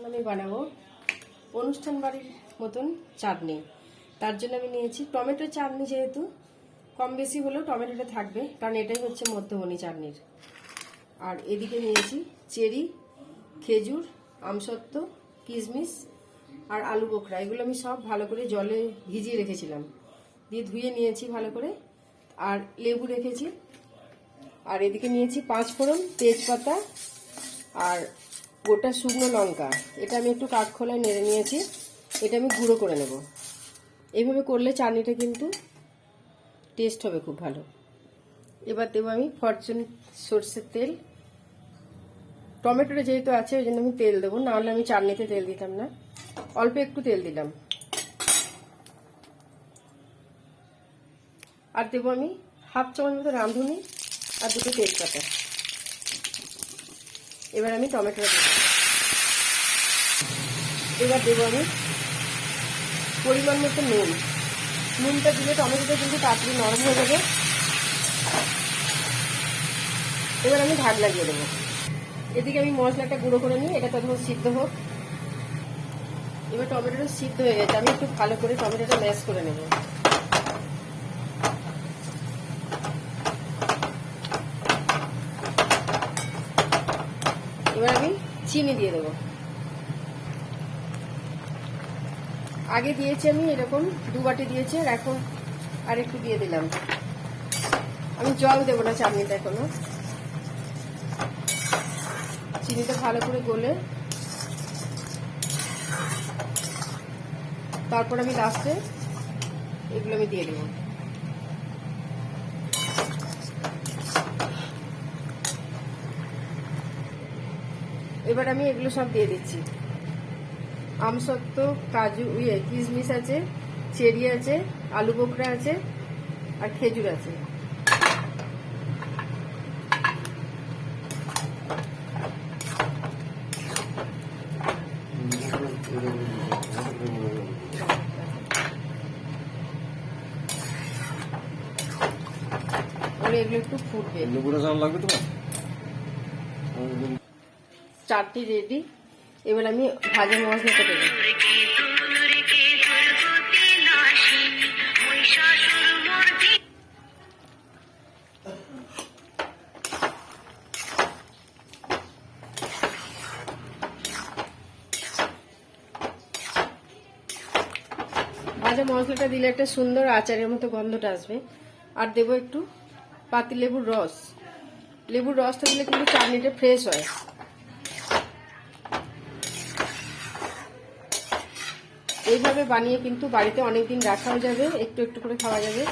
আমি বানাবো অনুষ্ঠান বাড়ির মতন চাটনি। তার জন্য আমি নিয়েছি টমেটো চাটনি, যেহেতু কম বেশি হলেও টমেটোটা থাকবে, কারণ এটাই হচ্ছে মধ্যমণি চাটনির। আর এদিকে নিয়েছি চেরি, খেজুর, আমসত্ত্ব, কিশমিশ আর আলু বোখরা। এগুলো আমি সব ভালো করে জলে ভিজিয়ে রেখেছিলাম, দিয়ে ধুয়ে নিয়েছি ভালো করে। আর লেবু রেখেছি। আর এদিকে নিয়েছি 5 ফোড়ন, তেজপাতা আর গোটা শুকনো লঙ্কা। এটা আমি একটু কাঠখোলায় নেড়ে নিয়েছি। এটা আমি গুঁড়ো করে নেব। এইভাবে করলে চাটনিটা কিন্তু টেস্ট হবে খুব ভালো। এবার দেবো আমি ফরচুন সর্ষের তেল। টমেটোটা যেহেতু আছে ওই জন্য আমি তেল দেবো, নাহলে আমি চাটনিতে তেল দিতাম না। অল্প একটু তেল দিলাম। আর দেবো আমি 1/2 চামচ মতো রাঁধুনি আর 2টো তেজপাতা। এবার আমি টমেটোটা দেবো। এবার দেবো আমি পরিমাণ মতো নুন। নুনটা দিলে টমেটোটা কিন্তু তাড়াতাড়ি নরম হয়ে যাবে। এবার আমি ঢাক লাগিয়ে দেবো। এদিকে আমি মশলাটা গুঁড়ো করে নিই, এটা তখন সিদ্ধ হোক। এবার টমেটোটা সিদ্ধ হয়ে গেছে, আমি একটু ভালো করে টমেটোটা ম্যাশ করে নেব। এবার আমি চিনি দিয়ে দেবো। আগে দিয়েছি আমি এরকম 2 বাটি দিয়েছি, আর এখন আর একটু দিয়ে দিলাম। আমি জল দেবো না চাটনিটা এখনো। চিনিটা ভালো করে গলে তারপর আমি লাস্টে এগুলো আমি দিয়ে দেবো। এবার আমি এগুলো সব দিয়ে দিচ্ছি। আমসত্ত্ব, কাজু, কিশমিশ আছে, চেরি আছে, আলু বোখরা আছে আর খেজুর আছে। এগুলো একটু ফুটবে। চাটনি রেডি। এবার আমি ভাজা মশলাটা দেবো। ভাজা মশলাটা দিলে একটা সুন্দর আচারের মতো গন্ধটা আসবে। আর দেবো একটু পাতিলেবুর রস। লেবুর রসটা দিলে কিন্তু চাটনিটা ফ্রেশ হয়। এইভাবে বানিয়ে কিন্তু বাড়িতে অনেকদিন রাখাও যাবে, একটু একটু করে খাওয়া যাবে।